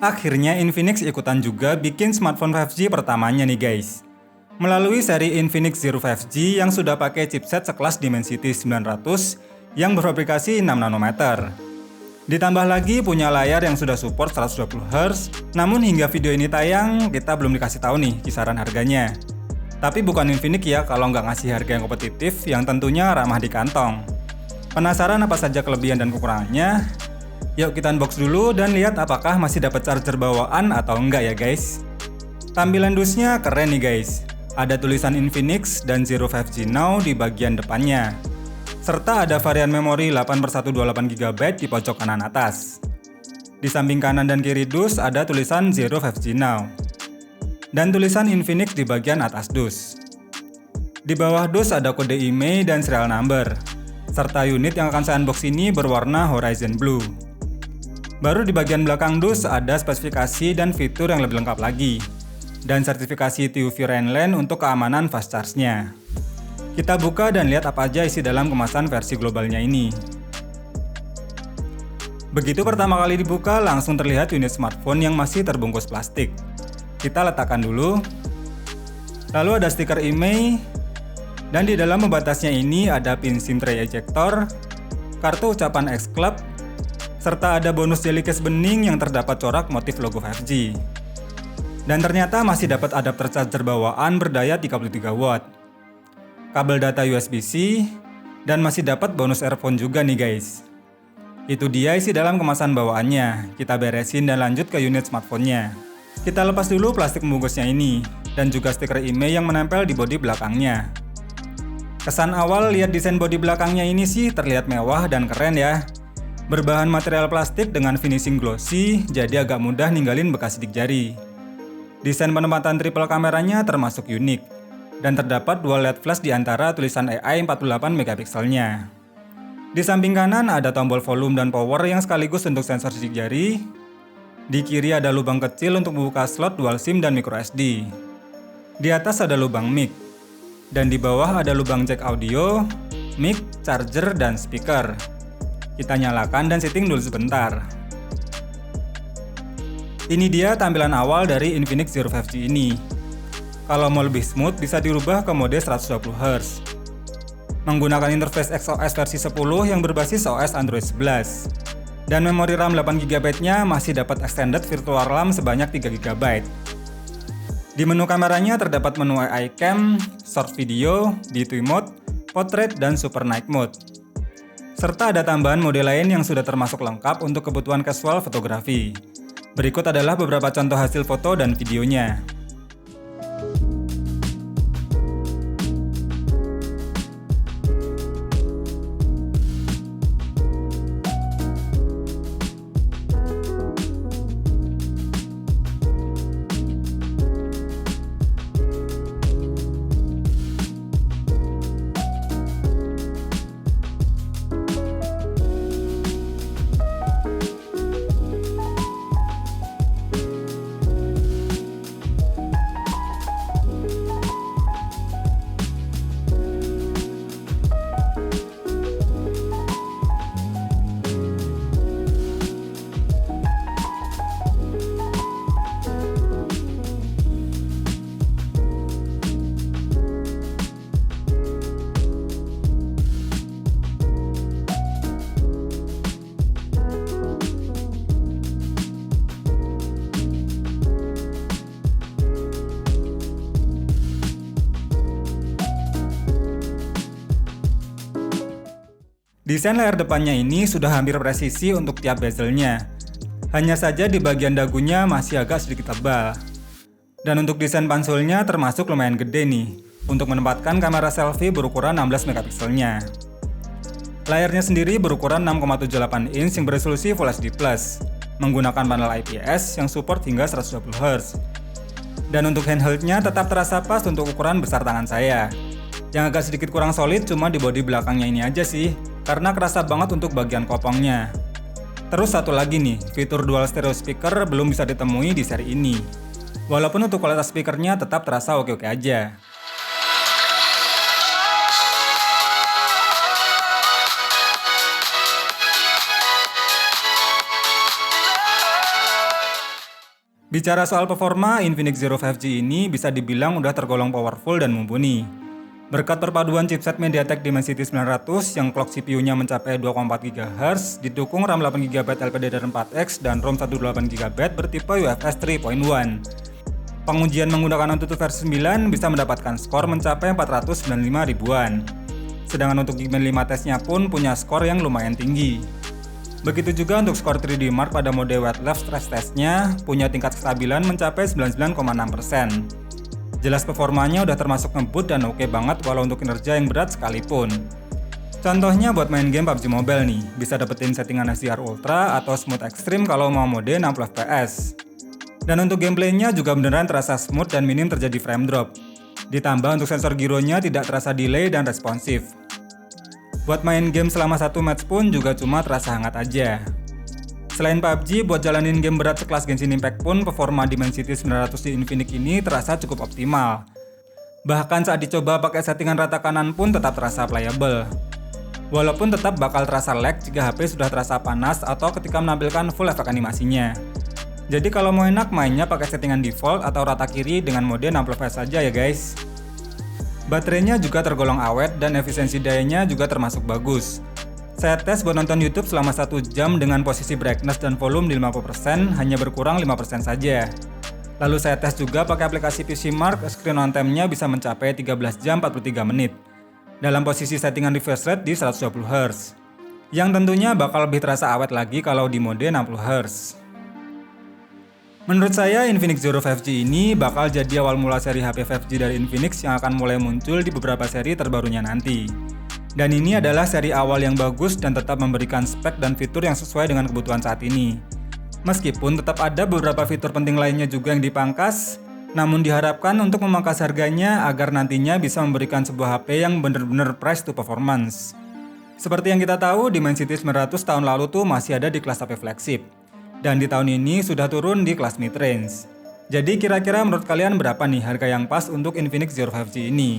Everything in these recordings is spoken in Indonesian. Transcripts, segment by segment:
Akhirnya Infinix ikutan juga bikin smartphone 5G pertamanya nih guys. Melalui seri Infinix Zero 5G yang sudah pakai chipset sekelas Dimensity 900 yang berfabrikasi 6 nanometer. Ditambah lagi punya layar yang sudah support 120Hz, namun hingga video ini tayang kita belum dikasih tahu nih kisaran harganya. Tapi bukan Infinix ya kalau nggak ngasih harga yang kompetitif yang tentunya ramah di kantong. Penasaran apa saja kelebihan dan kekurangannya? Yuk kita unbox dulu dan lihat apakah masih dapat charger bawaan atau enggak ya guys. Tampilan dusnya keren nih guys. Ada tulisan Infinix dan Zero 5G Now di bagian depannya. Serta ada varian memori 8/128GB di pojok kanan atas. Di samping kanan dan kiri dus ada tulisan Zero 5G Now. Dan tulisan Infinix di bagian atas dus. Di bawah dus ada kode IMEI dan serial number. Serta unit yang akan saya unbox ini berwarna Horizon Blue. Baru di bagian belakang dus ada spesifikasi dan fitur yang lebih lengkap lagi. Dan sertifikasi TUV Rainland untuk keamanan fast charge-nya. Kita buka dan lihat apa aja isi dalam kemasan versi globalnya ini. Begitu pertama kali dibuka langsung terlihat unit smartphone yang masih terbungkus plastik. Kita letakkan dulu. Lalu ada stiker IMEI. Dan di dalam pembatasnya ini ada pin SIM tray ejector, kartu ucapan X Club, serta ada bonus jelly case bening yang terdapat corak motif logo 5G. Dan ternyata masih dapat adapter charger bawaan berdaya 33 watt. Kabel data USB-C, dan masih dapat bonus earphone juga nih guys. Itu dia isi dalam kemasan bawaannya. Kita beresin dan lanjut ke unit smartphone-nya. Kita lepas dulu plastik pembungkusnya ini, dan juga stiker IMEI yang menempel di bodi belakangnya. Kesan awal lihat desain bodi belakangnya ini sih terlihat mewah dan keren ya. Berbahan material plastik dengan finishing glossy, jadi agak mudah ninggalin bekas sidik jari. Desain penempatan triple kameranya termasuk unik, dan terdapat dual LED flash di antara tulisan AI 48 megapikselnya. Di samping kanan ada tombol volume dan power yang sekaligus untuk sensor sidik jari. Di kiri ada lubang kecil untuk membuka slot dual SIM dan micro SD. Di atas ada lubang mic. Dan di bawah ada lubang jack audio, mic, charger, dan speaker. Kita nyalakan dan setting dulu sebentar. Ini dia tampilan awal dari Infinix Zero 5G ini. Kalau mau lebih smooth bisa dirubah ke mode 120Hz. Menggunakan interface XOS versi 10 yang berbasis OS Android 11. Dan memori RAM 8GB-nya masih dapat extended virtual RAM sebanyak 3GB. Di menu kameranya terdapat menu AI Cam, Short Video, D2 Mode, Portrait, dan Super Night Mode. Serta ada tambahan mode lain yang sudah termasuk lengkap untuk kebutuhan casual fotografi. Berikut adalah beberapa contoh hasil foto dan videonya. Desain layar depannya ini sudah hampir presisi untuk tiap bezelnya. Hanya saja di bagian dagunya masih agak sedikit tebal. Dan untuk desain pansulnya termasuk lumayan gede nih, untuk menempatkan kamera selfie berukuran 16 megapikselnya. Layarnya sendiri berukuran 6,78 inch yang beresolusi Full HD+, menggunakan panel IPS yang support hingga 120Hz. Dan untuk handheldnya tetap terasa pas untuk ukuran besar tangan saya. Yang agak sedikit kurang solid cuma di bodi belakangnya ini aja sih, karena kerasa banget untuk bagian kopongnya. Terus satu lagi nih, fitur dual stereo speaker belum bisa ditemui di seri ini. Walaupun untuk kualitas speakernya tetap terasa oke-oke aja. Bicara soal performa, Infinix Zero 5G ini bisa dibilang udah tergolong powerful dan mumpuni. Berkat perpaduan chipset MediaTek Dimensity 900 yang clock CPU-nya mencapai 2,4 GHz, didukung RAM 8 GB LPDDR4X dan ROM 18 GB bertipe UFS 3.1. Pengujian menggunakan AnTuTu versi 9 bisa mendapatkan skor mencapai 495 ribuan. Sedangkan untuk Geekbench 5 tesnya pun punya skor yang lumayan tinggi. Begitu juga untuk skor 3D Mark pada mode wet lab stress testnya punya tingkat kestabilan mencapai 99,6%. Jelas performanya udah termasuk ngebut dan oke banget walau untuk kinerja yang berat sekalipun. Contohnya buat main game PUBG Mobile nih, bisa dapetin settingan HDR Ultra atau Smooth Extreme kalau mau mode 60 fps. Dan untuk gameplaynya juga beneran terasa smooth dan minim terjadi frame drop. Ditambah untuk sensor gironya tidak terasa delay dan responsif. Buat main game selama satu match pun juga cuma terasa hangat aja. Selain PUBG, buat jalanin game berat sekelas Genshin Impact pun performa Dimensity 900 di Infinix ini terasa cukup optimal. Bahkan saat dicoba pakai settingan rata kanan pun tetap terasa playable. Walaupun tetap bakal terasa lag jika HP sudah terasa panas atau ketika menampilkan full efek animasinya. Jadi kalau mau enak mainnya pakai settingan default atau rata kiri dengan mode 60 fps saja ya guys. Baterainya juga tergolong awet dan efisiensi dayanya juga termasuk bagus. Saya tes buat nonton YouTube selama 1 jam dengan posisi brightness dan volume di 50% hanya berkurang 5% saja. Lalu saya tes juga pakai aplikasi PCMark, screen on time-nya bisa mencapai 13 jam 43 menit. Dalam posisi settingan refresh rate di 120 Hz. Yang tentunya bakal lebih terasa awet lagi kalau di mode 60 Hz. Menurut saya, Infinix Zero 5G ini bakal jadi awal mula seri HP 5G dari Infinix yang akan mulai muncul di beberapa seri terbarunya nanti. Dan ini adalah seri awal yang bagus dan tetap memberikan spek dan fitur yang sesuai dengan kebutuhan saat ini. Meskipun tetap ada beberapa fitur penting lainnya juga yang dipangkas, namun diharapkan untuk memangkas harganya agar nantinya bisa memberikan sebuah HP yang bener-bener price to performance. Seperti yang kita tahu, Dimensity 900 tahun lalu tuh masih ada di kelas HP flagship. Dan di tahun ini sudah turun di kelas mid-range. Jadi kira-kira menurut kalian berapa nih harga yang pas untuk Infinix Zero 5G ini?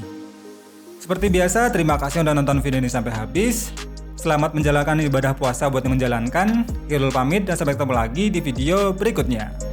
Seperti biasa, terima kasih udah nonton video ini sampai habis. Selamat menjalankan ibadah puasa buat yang menjalankan. Kirul pamit dan sampai ketemu lagi di video berikutnya.